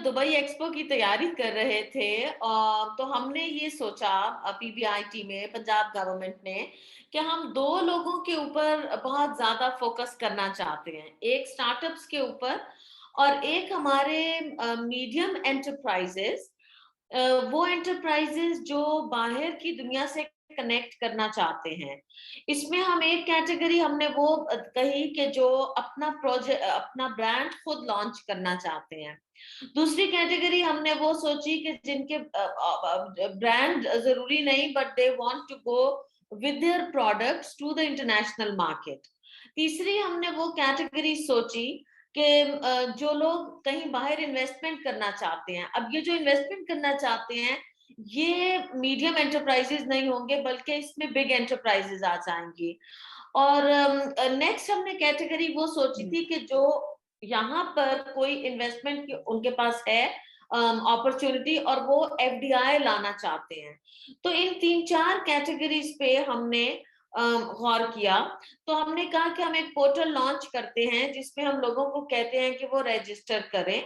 Dubai expo की तैयारी कर रहे थे तो हमने ये सोचा पीबीआईटी में पंजाब गवर्नमेंट ने कि हम दो लोगों के ऊपर बहुत ज्यादा फोकस करना चाहते हैं, एक स्टार्टअप्स के ऊपर और एक हमारे मीडियम एंटरप्राइजेस, वो एंटरप्राइजेस जो बाहर की दुनिया से कनेक्ट करना चाहते हैं। इसमें हम एक कैटेगरी हमने वो कही कि जो अपना प्रोजेक्ट अपना ब्रांड खुद लॉन्च करना चाहते हैं। दूसरी कैटेगरी हमने वो सोची कि जिनके ब्रांड जरूरी नहीं but they want to go with their products to the international market. तीसरी हमने वो कैटेगरी सोची कि जो लोग कहीं बाहर इन्वेस्टमेंट करना चाहते हैं। अब ये जो इन्वेस्टमेंट करना चाहते हैं ये मीडियम एंटरप्राइजेस नहीं होंगे बल्कि इसमें बिग एंटरप्राइजेस आ जाएंगी। और नेक्स्ट हमने कैटेगरी वो सोची थी कि जो यहाँ पर कोई इन्वेस्टमेंट उनके पास है अपॉर्चुनिटी और वो एफडीआई लाना चाहते हैं। तो इन 3-4 कैटेगरीज पे हमने गौर किया। तो हमने कहा कि हम एक पोर्टल लॉन्च करते हैं जिसमें हम लोगों को कहते हैं कि वो रजिस्टर करें,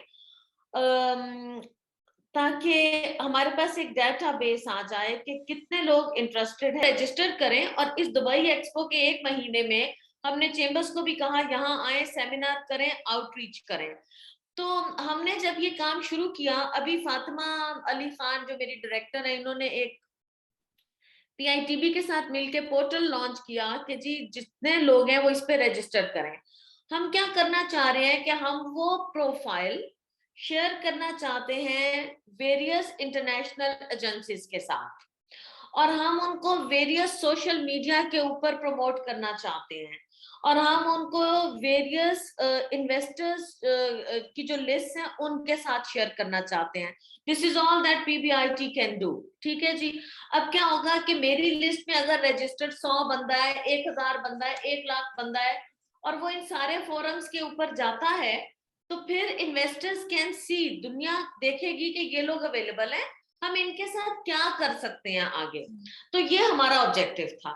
ताकि हमारे पास एक डेटाबेस आ जाए कि कितने लोग इंटरेस्टेड है, रजिस्टर करें। और इस दुबई एक्सपो के 1 महीने में हमने चेंबर्स को भी कहा यहाँ आए, सेमिनार करें, आउटरीच करें। तो हमने जब ये काम शुरू किया, अभी फातिमा अली खान जो मेरी डायरेक्टर है, इन्होंने एक पीआईटीबी के साथ मिलकर पोर्टल लॉन्च किया कि जी जितने लोग हैं वो इस पे रजिस्टर करें। हम क्या करना चाह रहे हैं कि हम वो प्रोफाइल शेयर करना चाहते हैं वेरियस इंटरनेशनल एजेंसीज के साथ और हम उनको वेरियस सोशल मीडिया के ऊपर प्रमोट करना चाहते हैं और हम उनको वेरियस इन्वेस्टर्स की जो लिस्ट है उनके साथ शेयर करना चाहते हैं। This is all that PBIT can do. ठीक है जी। अब क्या होगा कि मेरी लिस्ट में अगर रजिस्टर्ड 100 बंदा है, 1000 बंदा है, 1 लाख बंदा है और वो इन सारे फोरम्स के ऊपर जाता है तो फिर इन्वेस्टर्स कैन सी, दुनिया देखेगी कि ये लोग अवेलेबल हैं, हम इनके साथ क्या कर सकते हैं आगे। तो ये हमारा ऑब्जेक्टिव था।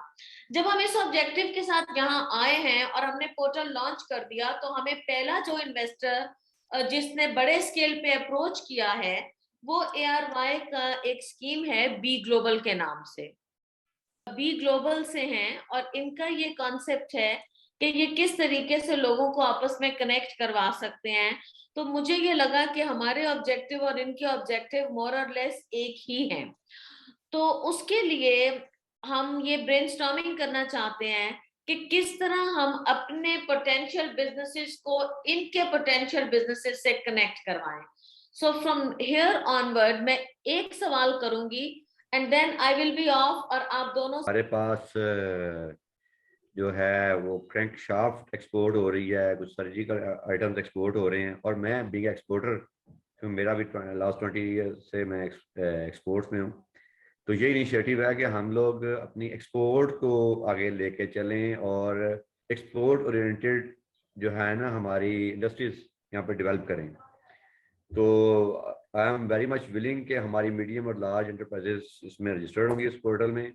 जब हम इस ऑब्जेक्टिव के साथ यहाँ आए हैं और हमने पोर्टल लॉन्च कर दिया तो हमें पहला जो इन्वेस्टर जिसने बड़े स्केल पे अप्रोच किया है वो ARY का एक स्कीम है बी ग्लोबल के नाम से। बी ग्लोबल से हैं और इनका ये कॉन्सेप्ट है कि ये किस तरीके से लोगों को आपस में कनेक्ट करवा सकते हैं। तो मुझे ये लगा कि हमारे ऑब्जेक्टिव और इनके ऑब्जेक्टिव मोर और लेस एक ही हैं। तो उसके लिए हम ये ब्रेनस्टॉर्मिंग करना चाहते हैं कि किस तरह हम अपने पोटेंशियल बिजनेसेस को इनके पोटेंशियल बिजनेसेस से कनेक्ट करवाएं। सो फ्रॉम हियर ऑनवर्ड मैं एक सवाल करूंगी and then I will be off और आप दोनों। हमारे पास जो है वो क्रैंक शाफ्ट एक्सपोर्ट हो रही है, कुछ सर्जिकल आइटम्स एक्सपोर्ट हो रहे हैं और मैं बिग एक्सपोर्टर, तो मेरा भी लास्ट 20 ईयर से मैं एक्सपोर्ट्स में हूँ। तो ये इनिशिएटिव है कि हम लोग अपनी एक्सपोर्ट को आगे लेके चलें और एक्सपोर्ट ओरिएंटेड जो है ना हमारी इंडस्ट्रीज यहाँ पर डेवलप करें। तो आई एम वेरी मच विलिंग कि हमारी मीडियम और लार्ज एंटरप्राइजेस इसमें रजिस्टर्ड होंगी इस पोर्टल में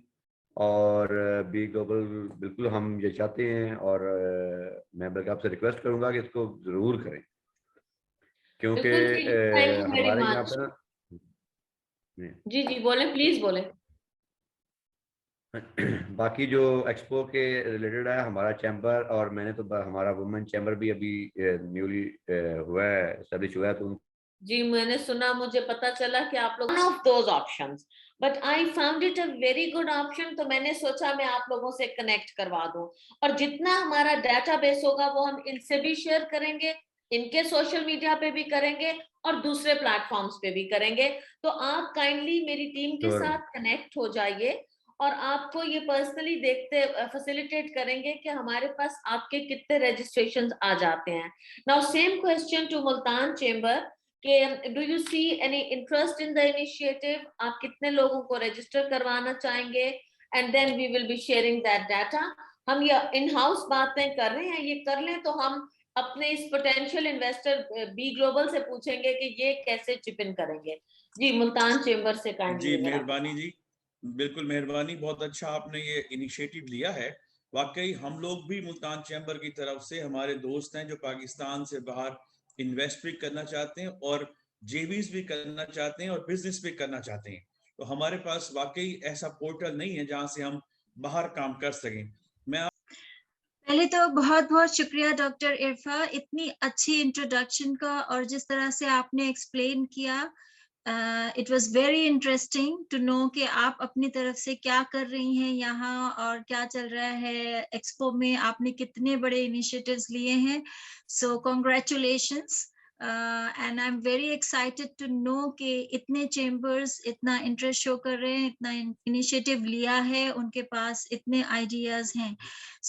और बी ग्लोबल बिल्कुल हम ये चाहते हैं और मैं बल्कि आपसे रिक्वेस्ट करूंगा कि इसको ज़रूर करें क्योंकि थैंक यू वेरी हमारे यहाँ मच। पे ना जी जी बोले, प्लीज बोले। बाकी जो एक्सपो के रिलेटेड है हमारा चैम्बर और मैंने तो हमारा वुमेन चैम्बर भी अभी न्यूली हुआ है, एस्टेब्लिश हुआ है। तो जी मैंने सुना, मुझे पता चला कि आप लोग one of those options, but I found it a very good option. तो मैंने सोचा मैं आप लोगों से कनेक्ट करवा दूं और जितना हमारा डेटाबेस होगा वो हम इनसे भी शेयर करेंगे, इनके सोशल मीडिया पे भी करेंगे और दूसरे प्लेटफॉर्म्स पे भी करेंगे। तो आप काइंडली मेरी टीम के श्योर साथ कनेक्ट हो जाइए और आपको ये पर्सनली देखते फैसिलिटेट करेंगे कि हमारे पास आपके कितने रजिस्ट्रेशन आ जाते हैं। Now same question to Multan chamber कि do you see any interest in the initiative, आप कितने लोगों को रजिस्टर करवाना चाहेंगे and then we will be sharing that data. हम ये इन हाउस बातें कर रहे हैं, ये कर लें तो हम अपने इस पोटेंशियल इन्वेस्टर बी ग्लोबल से पूछेंगे कि ये कैसे चिप इन करेंगे। जी मुल्तान चेंबर से काइंडली। जी मेहरबानी जी, बिल्कुल मेहरबानी, बहुत अच्छा आपने ये इनिशिएटिव लिया है। वाकई हम लोग भी मुल्तान चैम्बर की तरफ से हमारे दोस्त हैं जो पाकिस्तान से बाहर इन्वेस्ट भी करना चाहते हैं और जेवीज भी करना चाहते हैं और बिजनेस भी करना चाहते हैं। तो हमारे पास वाकई ऐसा पोर्टल नहीं है जहां से हम बाहर काम कर सकें। मैं पहले तो बहुत बहुत शुक्रिया डॉक्टर इरफा इतनी अच्छी इंट्रोडक्शन का, और जिस तरह से आपने एक्सप्लेन किया, it was very interesting to know कि आप अपनी तरफ से क्या कर रही हैं यहाँ और क्या चल रहा है एक्सपो में, आपने कितने बड़े इनिशिएटिव्स लिए हैं। So congratulations, and I am very excited to know कि इतने चेम्बर्स इतना इंटरेस्ट शो कर रहे हैं, इतना इनिशिएटिव लिया है, उनके पास इतने आइडियाज हैं।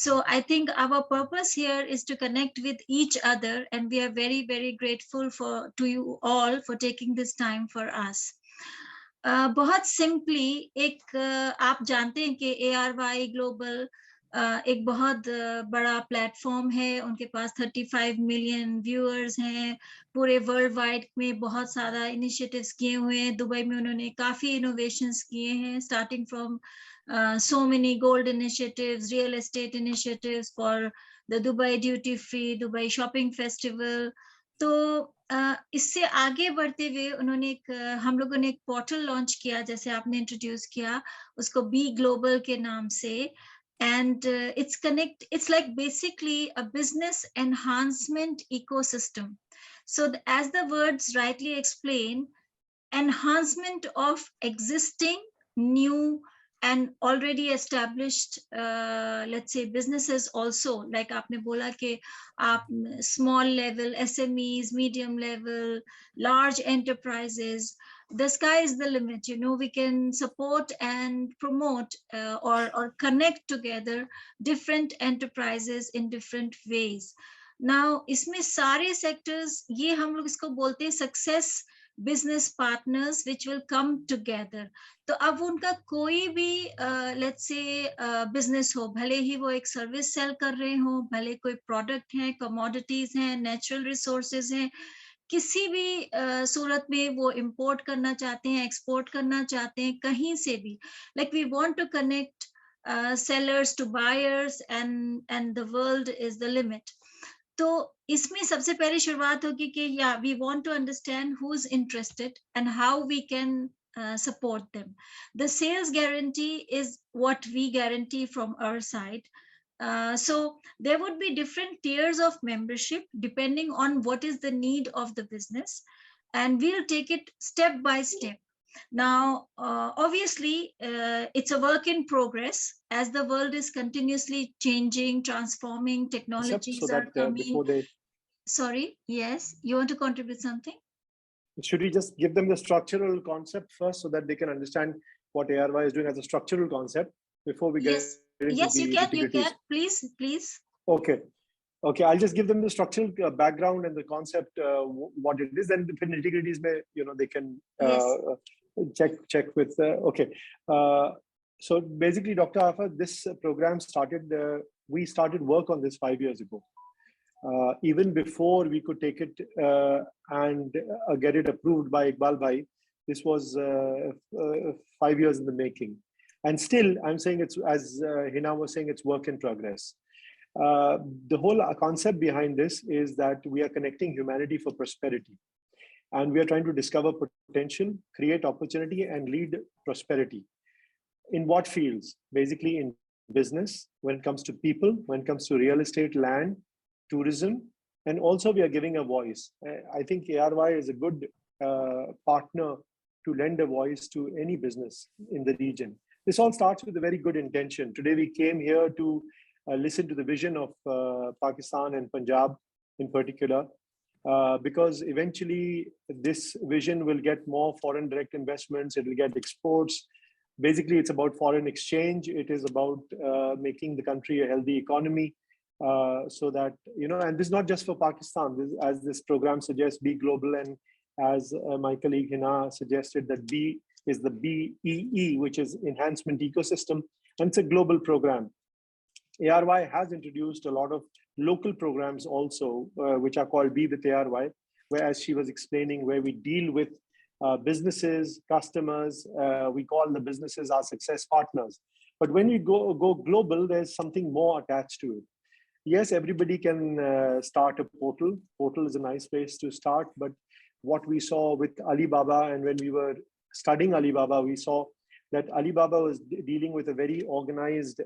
So I think our purpose here is to connect with each other, and we are very, very grateful to you all for taking this time for us. बहुत सिंपली आप जानते हैं कि ARY ग्लोबल एक बहुत बड़ा platform है, उनके पास 35 मिलियन व्यूअर्स हैं, पूरे वर्ल्ड वाइड में बहुत सारा इनिशिएटिव्स किए हुए हैं। दुबई में उन्होंने काफी इनोवेशंस किए हैं, starting from so many gold initiatives, real estate initiatives for the Dubai Duty Free, Dubai Shopping Festival. तो इससे आगे बढ़ते हुए उन्होंने हम लोगों ने एक पोर्टल लॉन्च किया, जैसे आपने इंट्रोड्यूस किया, उसको बी ग्लोबल के नाम से, and it's like basically a business enhancement ecosystem. So as the words rightly explain, enhancement of existing, new and already established let's say businesses also, like aapne bola ke aap small level SMEs, medium level, large enterprises, the sky is the limit. You know, we can support and promote or connect together different enterprises in different ways. Now isme sare sectors, ye hum log isko bolte hain success business partners which will come together. तो अब उनका कोई भी let's say business हो, भले ही वो एक service cell कर रहे हो, भले कोई प्रोडक्ट है, कमोडिटीज हैं, नेचुरल रिसोर्सेज हैं, किसी भी सूरत में वो इंपोर्ट करना चाहते हैं, एक्सपोर्ट करना चाहते हैं, कहीं से भी, like we want to connect sellers to buyers, and the world is the limit. तो इसमें सबसे पहले शुरुआत होगी कि या we want to understand who is interested and how we can support them. The sales guarantee is what we guarantee from our side. So there would be different tiers of membership depending on what is the need of the business, and we'll take it step by step. Now, obviously, it's a work in progress as the world is continuously changing, transforming, technologies are coming. Sorry, yes, you want to contribute something? Should we just give them the structural concept first so that they can understand what ARY is doing as a structural concept before we get into yes, the you can, please. Okay, I'll just give them the structural background and the concept, what it is, and the nitty-gritties, you know, they can check with, okay. So basically, Dr. Afa, this program started, we started work on this 5 years ago. Even before we could take it and get it approved by Iqbal Bhai, this was 5 years in the making. And still, I'm saying it's, as Hina was saying, it's work in progress. The whole concept behind this is that we are connecting humanity for prosperity. And we are trying to discover potential, create opportunity, and lead prosperity. In what fields? Basically in business, when it comes to people, when it comes to real estate, land, tourism, and also we are giving a voice. I think ARY is a good partner to lend a voice to any business in the region. This all starts with a very good intention. Today we came here to listen to the vision of Pakistan and Punjab in particular, because eventually this vision will get more foreign direct investments, it will get exports. Basically, it's about foreign exchange. It is about making the country a healthy economy. So that, you know, and this is not just for Pakistan, as this program suggests, Be Global, and as my colleague Hina suggested, that B is the BEE, which is Enhancement Ecosystem, and it's a global program. ARY has introduced a lot of local programs also, which are called Be with ARY, where, as she was explaining, where we deal with businesses, customers, we call the businesses our success partners. But when we go global, there's something more attached to it. Yes, everybody can start a portal. Portal is a nice place to start, but what we saw with Alibaba, and when we were studying Alibaba, we saw that Alibaba was dealing with a very organized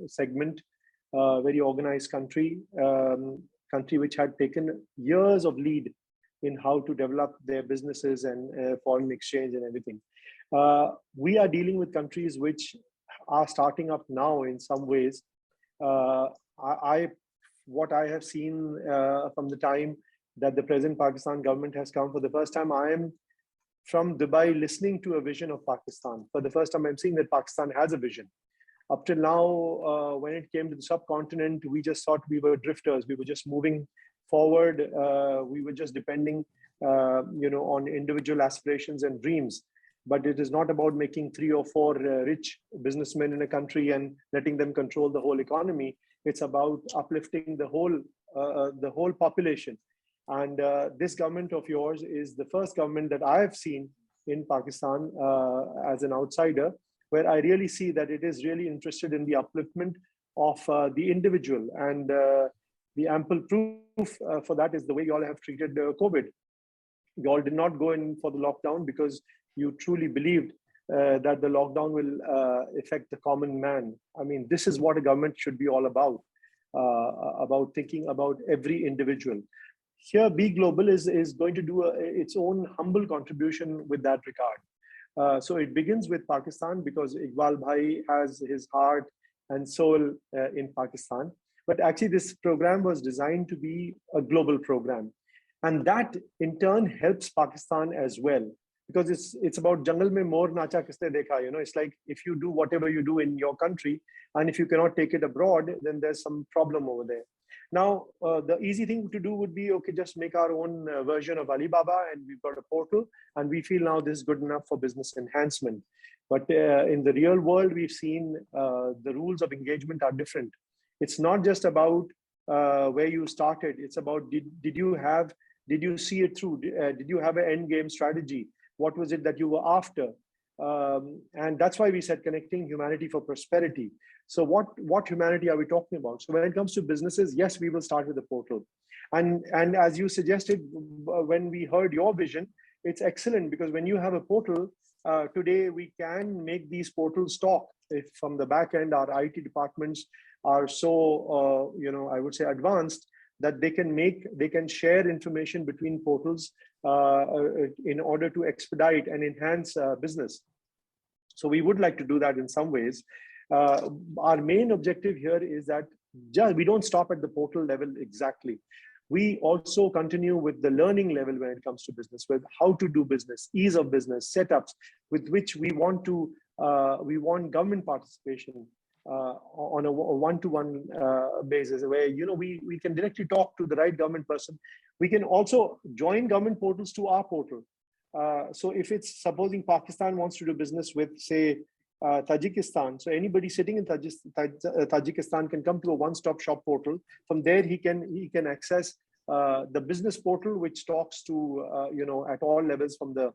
segment, very organized country, country which had taken years of lead in how to develop their businesses and foreign exchange and everything. We are dealing with countries which are starting up now in some ways. What I have seen from the time that the present Pakistan government has come, for the first time, I am from Dubai listening to a vision of Pakistan. For the first time, I'm seeing that Pakistan has a vision. Up till now, when it came to the subcontinent, we just thought we were drifters. We were just moving forward. We were just depending, on individual aspirations and dreams. But it is not about making 3 or 4 rich businessmen in a country and letting them control the whole economy. It's about uplifting the whole population. And this government of yours is the first government that I have seen in Pakistan as an outsider, where I really see that it is really interested in the upliftment of the individual. And the ample proof for that is the way you all have treated COVID. You all did not go in for the lockdown because you truly believed that the lockdown will affect the common man. I mean, this is what a government should be all about thinking about every individual. Here, Be Global is going to do its own humble contribution with that regard. So it begins with Pakistan because Iqbal Bhai has his heart and soul in Pakistan. But actually, this program was designed to be a global program. And that in turn helps Pakistan as well. Because it's about jungle mein mor nacha kiste dekha, it's like if you do whatever you do in your country, and if you cannot take it abroad, then there's some problem over there. Now, the easy thing to do would be, okay, just make our own version of Alibaba, and we've got a portal, and we feel now this is good enough for business enhancement. But in the real world, we've seen the rules of engagement are different. It's not just about where you started. It's about did you see it through? Did you have an end game strategy? What was it that you were after? And that's why we said connecting humanity for prosperity. So what humanity are we talking about? So when it comes to businesses, yes, we will start with the portal. And as you suggested, when we heard your vision, it's excellent because when you have a portal, today we can make these portals talk. If from the back end, our IT departments are so, I would say advanced, that they can share information between portals in order to expedite and enhance business. So we would like to do that in some ways. Our main objective here is that we don't stop at the portal level exactly. We also continue with the learning level when it comes to business, with how to do business, ease of business, setups, with which we want government participation on a one-to-one basis, where we can directly talk to the right government person. We can also join government portals to our portal. So if it's supposing Pakistan wants to do business with, say, Tajikistan, so anybody sitting in Tajikistan can come to a one-stop shop portal. From there, he can access the business portal, which talks to at all levels, from the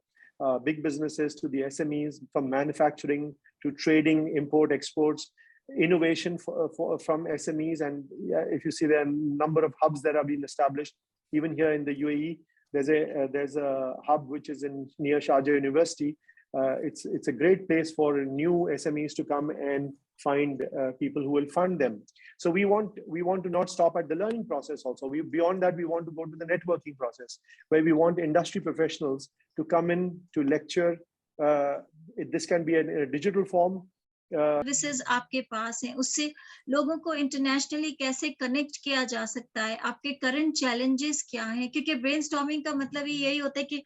big businesses to the SMEs, from manufacturing to trading, import, exports, innovation from SMEs. And if you see, there are a number of hubs that have been established. Even here in the UAE, there's a hub which is near Sharjah University. It's a great place for new SMEs to come and find people who will fund them. So we want to not stop at the learning process. Also, beyond that, we want to go to the networking process, where we want industry professionals to come in to lecture. This can be in a digital form. Services आपके पास हैं, उससे लोगों को internationally कैसे connect किया जा सकता है? आपके करंट चैलेंजेस क्या हैं? क्योंकि ब्रेनस्टॉर्मिंग का मतलब ही यही होता है कि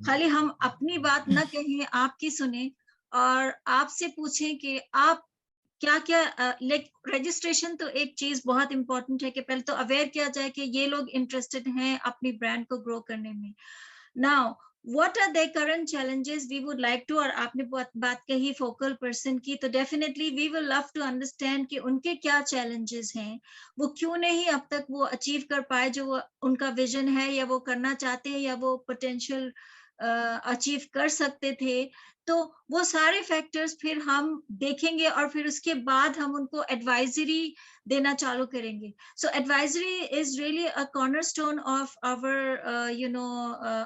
खाली हम अपनी बात न कहें, आपकी सुने और आपसे पूछें कि आप क्या रजिस्ट्रेशन तो एक चीज बहुत इंपॉर्टेंट है कि पहले तो अवेयर किया जाए कि ये लोग इंटरेस्टेड हैं अपनी ब्रांड को ग्रो करने में. Now what are their current challenges? We would like to, और आपने बात कही फोकल पर्सन की, तो definitely we will love to understand कि उनके क्या challenges हैं, वो क्यों नहीं अब तक वो अचीव कर पाए जो वो उनका विजन है, या वो करना चाहते हैं, या वो पोटेंशियल अचीव कर सकते थे. तो वो सारे फैक्टर्स फिर हम देखेंगे और फिर उसके बाद हम उनको एडवाइजरी देना चालू करेंगे. So advisory is really a cornerstone of our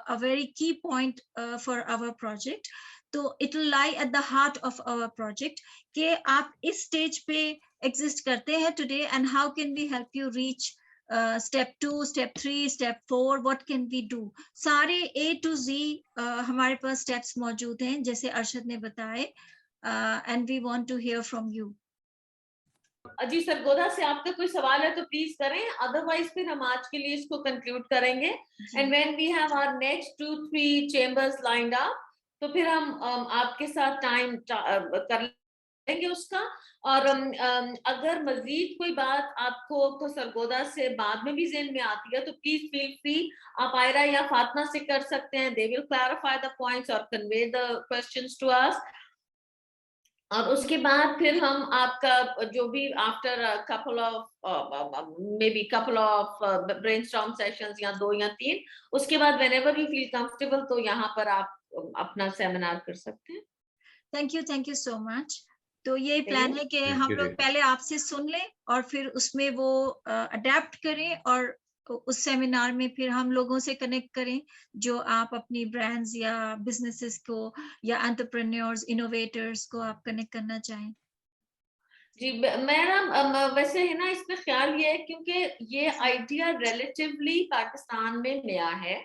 a very key point for our project. तो it will lie at the heart of our project कि आप इस स्टेज पे एग्जिस्ट करते हैं today and how can we help you reach step 2, step 3, step 4, what can we do. सारे A to Z हमारे पास steps मौजूद हैं जैसे अर्शद ने बताए, and we want to hear from you. जी सरगोधा से आपका कोई सवाल है तो प्लीज करें, अदरवाइज फिर हम आज के लिए इसको कंक्लूड करेंगे. And when we have our next 2-3 chambers lined up तो फिर हम आपके साथ टाइम कर लेंगे उसका. और अगर मजीद कोई बात आपको सरगोधा से बाद में भी ज़हन में आती है तो प्लीज फील फ्री, आप आयरा या फातिमा से कर सकते हैं. They will clarify the points और convey the questions to us. और उसके बाद फिर हम आपका जो भी after couple of maybe couple of brainstorm sessions या 2 या 3, उसके बाद व्हेनेवर यू फील कंफर्टेबल तो यहाँ पर आप अपना सेमिनार कर सकते हैं. Thank you so much. तो ये प्लान है कि हम लोग पहले आपसे सुन लें और फिर उसमें वो अडेप्ट करें और उस सेमिनार में फिर हम लोगों से कनेक्ट करें जो आप अपनी ब्रांड्स या बिजनेसेस को या एंटरप्रेन्योर्स इनोवेटर्स को आप कनेक्ट करना चाहें. जी मेरा वैसे है ना इसमें ख्याल ये है क्योंकि ये आइडिया रिलेटिवली पाकिस्तान में नया है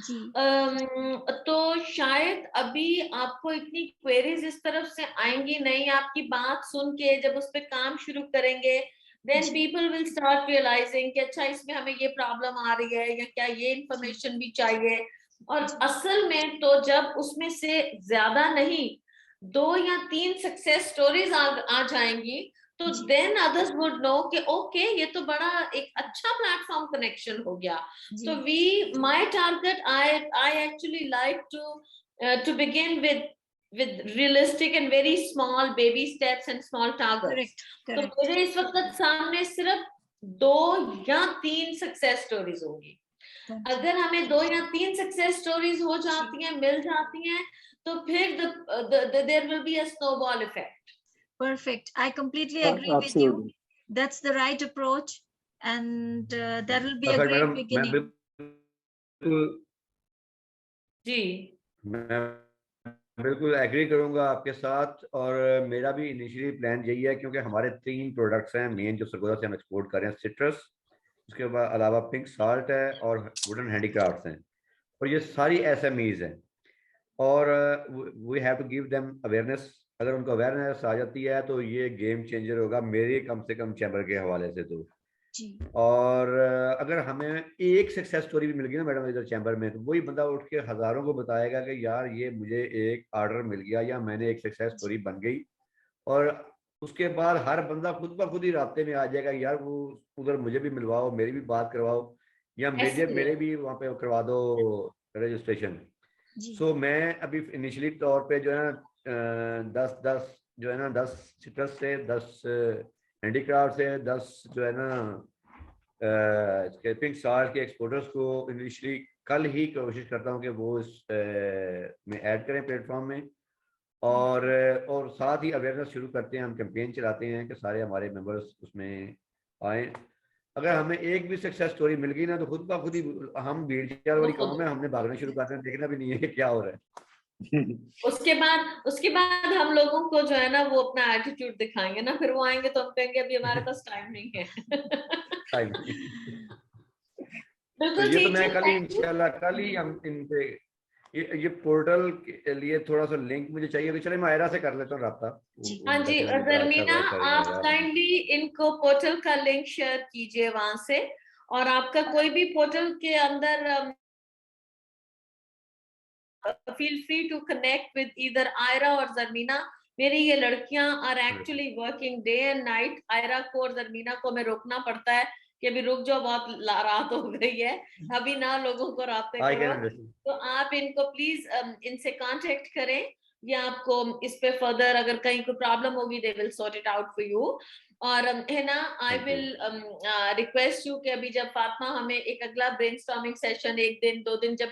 जी. तो शायद अभी आपको इतनी क्वेरीज इस तरफ से आएंगी नहीं. आपकी बात सुन के जब उस पर काम शुरू करेंगे then people will start realizing कि अच्छा इसमें हमें ये प्रॉब्लम आ रही है या क्या ये इंफॉर्मेशन भी चाहिए. और असल में तो जब उसमें से ज्यादा नहीं 2 या 3 सक्सेस स्टोरीज आ जाएंगी तो then others would know कि ओके ये तो बड़ा एक अच्छा प्लेटफॉर्म कनेक्शन हो गया. तो my target I actually like to begin with realistic and very small baby steps and small targets. तो मुझे इस वक्त सामने सिर्फ 2 या 3 सक्सेस स्टोरीज होंगी. अगर हमें 2 या 3 सक्सेस स्टोरीज हो जाती हैं, मिल जाती हैं, तो फिर there will be a snowball effect. Perfect. I completely agree with you. That's the right approach, and that will be a great beginning. जी मैं बिल्कुल एग्री करूंगा आपके साथ. और मेरा भी इनिशियली प्लान यही है क्योंकि हमारे 3 प्रोडक्ट्स हैं मेन जो सरगोधा से हम एक्सपोर्ट कर रहे हैं. सिट्रस, उसके बाद अलावा पिंक साल्ट है और वुडन हैंडीक्राफ्ट्स हैं. और ये सारी SMEs हैं और we have to give them awareness. अगर उनको अवेयरनेस आ जाती है तो ये गेम चेंजर होगा मेरे कम से कम चैम्बर के हवाले से तो. और अगर हमें एक सक्सेस स्टोरी भी मिल गई ना मैडम इधर चैम्बर में तो वही बंदा उठ के हजारों को बताएगा कि यार ये मुझे एक ऑर्डर मिल गया या मैंने एक सक्सेस स्टोरी बन गई. और उसके बाद हर बंदा खुद ब खुद ही रास्ते में आ जाएगा यार वो उधर मुझे भी मिलवाओ, मेरी भी बात करवाओ या मेरे भी वहाँ पे करवा दो रजिस्ट्रेशन. सो मैं अभी इनिशियली तौर पे जो है ना 10 जो है ना 10 सिट्रस से 10 हैंडीक्राफ्ट से 10 जो है ना पिंक साल्ट के एक्सपोर्टर्स को इनिशियली कल ही कोशिश करता हूँ कि वो इस में ऐड करें प्लेटफॉर्म में. और साथ ही अवेयरनेस शुरू करते हैं. हम कैंपेन चलाते हैं कि सारे हमारे मेंबर्स उसमें आए. अगर हमें एक भी सक्सेस स्टोरी मिल गई ना तो खुद ब खुद ही हम भीड़ चाल वाली कामों में हमने भागना शुरू कर देना, देखना भी नहीं है कि क्या हो रहा है. उसके बाद हम लोगों को जो है ना वो अपना एटीट्यूड दिखाएंगे ना, फिर वो आएंगे तो हम कहेंगे अभी हमारे पास टाइम नहीं है. तो ये तो मैं कल ही इंशाल्लाह कल ही हम इन पे ये पोर्टल के लिए थोड़ा सा लिंक मुझे चाहिए. तो चले मैं आयरा से कर लेता हूँ रब्ता. हाँ जी जरमीना आप काइंडली इनको पोर्टल का लिंक शेयर कीजिए वहां से. और आपका कोई भी पोर्टल के अंदर feel free to connect with either Aira or Zarmina. मेरी ये लड़कियां are actually working day and night. Ayra को और जरमीना को मैं रोकना पड़ता है कि अभी रुक जाओ बहुत रात हो गई है, अभी ना लोगों को रात करो. तो आप इनको प्लीज इनसे कांटेक्ट करें या आपको इस पे फर्दर अगर कहीं कोई प्रॉब्लम होगी they will sort it out for you. और है ना आई विल रिक्वेस्ट यू कि अभी जब फातिमा हमें एक अगला ब्रेनस्टॉर्मिंग सेशन 1 दिन 2 दिन जब